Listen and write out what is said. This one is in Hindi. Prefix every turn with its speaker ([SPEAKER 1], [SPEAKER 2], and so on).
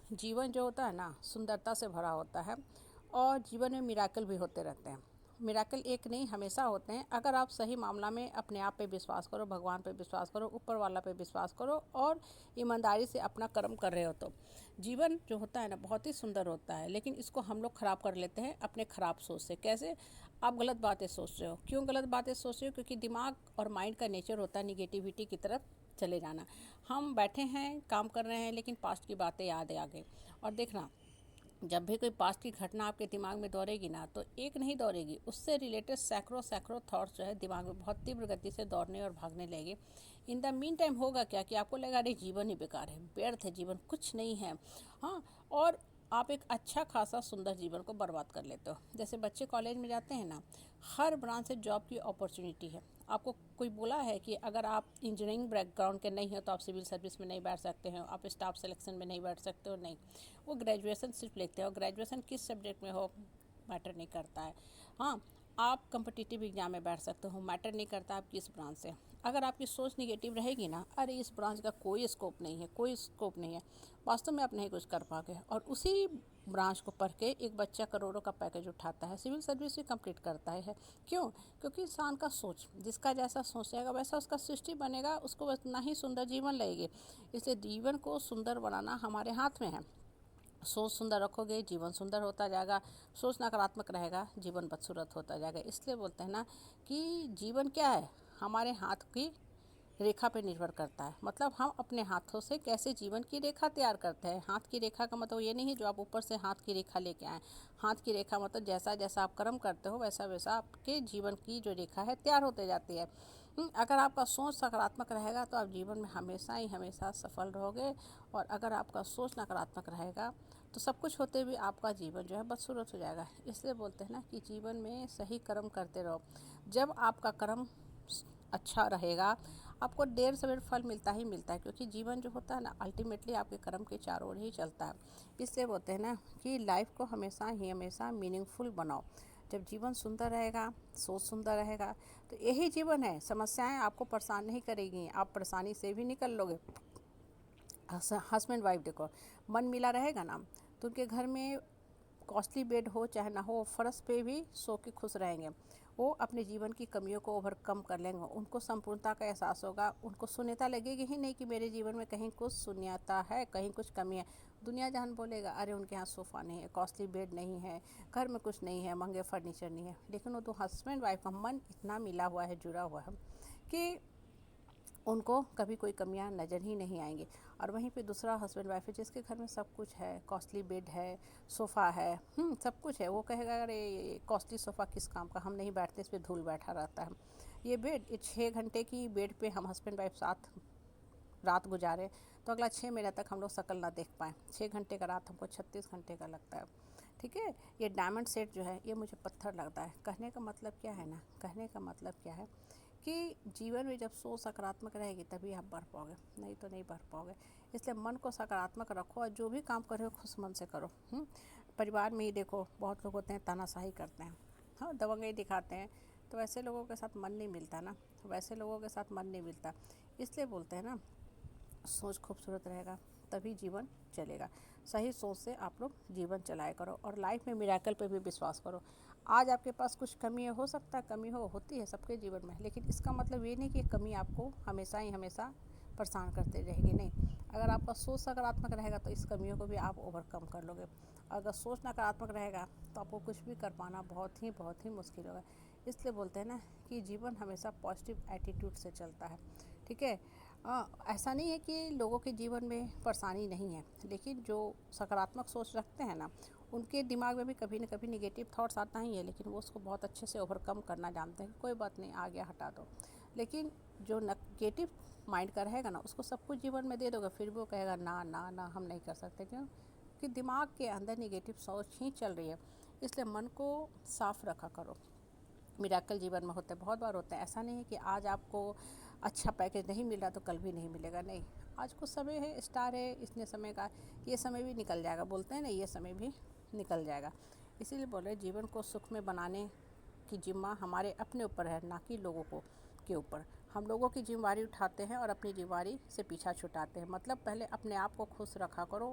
[SPEAKER 1] जीवन जो होता है ना सुंदरता से भरा होता है और जीवन में मिराकल भी होते रहते हैं। मिराकल एक नहीं हमेशा होते हैं। अगर आप सही मामला में अपने आप पे विश्वास करो, भगवान पे विश्वास करो, ऊपर वाला पे विश्वास करो और ईमानदारी से अपना कर्म कर रहे हो तो जीवन जो होता है ना बहुत ही सुंदर होता है। लेकिन इसको हम लोग ख़राब कर लेते हैं अपने ख़राब सोच से। कैसे? आप गलत बातें सोच रहे हो। क्यों गलत बातें सोच रहे हो? क्योंकि निगेटिव और माइंड का नेचर होता है निगेटिविटी की तरफ चले जाना। हम बैठे हैं, काम कर रहे हैं, लेकिन पास्ट की बातें याद आ गई। और देखना, जब भी कोई पास्ट की घटना आपके दिमाग में दौड़ेगी ना तो एक नहीं दौड़ेगी, उससे रिलेटेड सैकड़ों सैकड़ों थॉट्स जो है दिमाग में बहुत तीव्र गति से दौड़ने और भागने लगेंगे। इन द मीन टाइम होगा क्या कि आपको लगेगा अरे जीवन ही बेकार है, व्यर्थ है, जीवन कुछ नहीं है। हाँ, और आप एक अच्छा खासा सुंदर जीवन को बर्बाद कर लेते हो। जैसे बच्चे कॉलेज में जाते हैं ना, हर ब्रांच से जॉब की अपॉर्चुनिटी है। आपको कोई बोला है कि अगर आप इंजीनियरिंग बैकग्राउंड के नहीं हो तो आप सिविल सर्विस में नहीं बैठ सकते हो, आप स्टाफ सिलेक्शन में नहीं बैठ सकते हो? नहीं, वो ग्रेजुएशन सिर्फ लेते हैं और ग्रेजुएशन किस सब्जेक्ट में हो मैटर नहीं करता है। हाँ, आप कम्पिटिटिव एग्जाम में बैठ सकते हो, मैटर नहीं करता आप किस ब्रांच से। अगर आपकी सोच निगेटिव रहेगी ना, अरे इस ब्रांच का कोई स्कोप नहीं है, कोई स्कोप नहीं है, वास्तव में आप नहीं कुछ कर पाओगे। और उसी ब्रांच को पढ़ के एक बच्चा करोड़ों का पैकेज उठाता है, सिविल सर्विस भी कंप्लीट करता है। क्यों? क्योंकि इंसान का सोच, जिसका जैसा सोचेगा वैसा उसका सृष्टि बनेगा, उसको उतना ही सुंदर जीवन लगेगी। इसलिए जीवन को सुंदर बनाना हमारे हाथ में है। सोच सुंदर रखोगे जीवन सुंदर होता जाएगा, सोच नकारात्मक रहेगा जीवन बदसूरत होता जाएगा। इसलिए बोलते हैं ना कि जीवन क्या है, हमारे हाथ की रेखा पे निर्भर करता है। मतलब हम अपने हाथों से कैसे जीवन की रेखा तैयार करते हैं। हाथ की रेखा का मतलब ये नहीं है जो आप ऊपर से हाथ की रेखा लेके आए। हाथ की रेखा मतलब जैसा जैसा आप कर्म करते हो वैसा वैसा आपके जीवन की जो रेखा है तैयार होते जाती है। अगर आपका सोच सकारात्मक रहेगा तो आप जीवन में हमेशा ही हमेशा सफल रहोगे। और अगर आपका सोच नकारात्मक रहेगा तो सब कुछ होते हुए आपका जीवन जो है बदसूरत हो जाएगा। इसलिए बोलते हैं ना कि जीवन में सही कर्म करते रहो। जब आपका कर्म अच्छा रहेगा आपको देर सवेर फल मिलता ही मिलता है, क्योंकि जीवन जो होता है ना अल्टीमेटली आपके कर्म के चारों ओर ही चलता है। इसलिए बोलते हैं ना कि लाइफ को हमेशा ही हमेशा मीनिंगफुल बनाओ। जब जीवन सुंदर रहेगा, सोच सुंदर रहेगा तो यही जीवन है। समस्याएं आपको परेशान नहीं करेगी, आप परेशानी से भी निकल लोगे। हस्बैंड वाइफ देखो, मन मिला रहेगा ना तो उनके घर में कॉस्टली बेड हो चाहे ना हो, फर्श पे भी सो के खुश रहेंगे। वो अपने जीवन की कमियों को ओवरकम कर लेंगे। उनको संपूर्णता का एहसास होगा। उनको शून्यता लगेगी ही नहीं कि मेरे जीवन में कहीं कुछ शून्यता है, कहीं कुछ कमी है। दुनिया जहान बोलेगा अरे उनके यहाँ सोफ़ा नहीं है, कॉस्टली बेड नहीं है, घर में कुछ नहीं है, महंगे फर्नीचर नहीं है, लेकिन वो तो हस्बैंड वाइफ का मन इतना मिला हुआ है, जुड़ा हुआ है कि उनको कभी कोई कमियां नज़र ही नहीं आएंगी। और वहीं पे दूसरा हस्बैंड वाइफ है जिसके घर में सब कुछ है, कॉस्टली बेड है, सोफ़ा है, सब कुछ है। वो कहेगा अरे ये कॉस्टली सोफ़ा किस काम का, हम नहीं बैठते, इस पर धूल बैठा रहता है। ये बेड, ये 6 घंटे की बेड पे हम हस्बैंड वाइफ साथ रात गुजारे तो अगला 6 महीने तक हम लोग शक्ल ना देख पाएँ। 6 घंटे का रात हमको 36 घंटे का लगता है। ठीक है, ये डायमंड सेट जो है ये मुझे पत्थर लगता है। कहने का मतलब क्या है ना, कहने का मतलब क्या है कि जीवन में जब सोच सकारात्मक रहेगी तभी आप बढ़ पाओगे, नहीं तो नहीं बढ़ पाओगे। इसलिए मन को सकारात्मक रखो और जो भी काम कर रहे हो खुश मन से करो। परिवार में ही देखो बहुत लोग होते हैं तानाशाही करते हैं, हाँ, दबंगई दिखाते हैं, तो वैसे लोगों के साथ मन नहीं मिलता ना, वैसे लोगों के साथ मन नहीं मिलता। इसलिए बोलते हैं ना सोच खूबसूरत रहेगा तभी जीवन चलेगा। सही सोच से आप लोग जीवन चलाया करो और लाइफ में मिरेकल पे भी विश्वास करो। आज आपके पास कुछ कमी है, हो सकता है कमी होती है सबके जीवन में, लेकिन इसका मतलब ये नहीं कि कमी आपको हमेशा ही हमेशा परेशान करते रहेगी। नहीं, अगर आपका सोच सकारात्मक रहेगा तो इस कमियों को भी आप ओवरकम कर लोगे। अगर सोच नकारात्मक रहेगा तो आपको कुछ भी कर पाना बहुत ही मुश्किल होगा। इसलिए बोलते हैं ना कि जीवन हमेशा पॉजिटिव एटीट्यूड से चलता है। ठीक है, ऐसा नहीं है कि लोगों के जीवन में परेशानी नहीं है, लेकिन जो सकारात्मक सोच रखते हैं ना उनके दिमाग में भी कभी न कभी निगेटिव थॉट्स आता ही है, लेकिन वो उसको बहुत अच्छे से ओवरकम करना जानते हैं। कोई बात नहीं, आ गया हटा दो। लेकिन जो नेगेटिव माइंड का रहेगा ना उसको सब कुछ जीवन में दे दोगे फिर भी वो कहेगा ना ना ना हम नहीं कर सकते। क्यों? कि दिमाग के अंदर निगेटिव सोच ही चल रही है। इसलिए मन को साफ रखा करो। मिराकल जीवन में होते बहुत बार होते हैं। ऐसा नहीं है कि आज आपको अच्छा पैकेज नहीं मिल रहा तो कल भी नहीं मिलेगा। नहीं, आज कुछ समय है, स्टार है, इतने समय का, ये समय भी निकल जाएगा। बोलते हैं ना ये समय भी निकल जाएगा। इसीलिए बोल रहे जीवन को सुख में बनाने की जिम्मा हमारे अपने ऊपर है, ना कि लोगों को के ऊपर। हम लोगों की जिम्मेवारी उठाते हैं और अपनी जिम्मेवारी से पीछा छुटाते हैं। मतलब पहले अपने आप को खुश रखा करो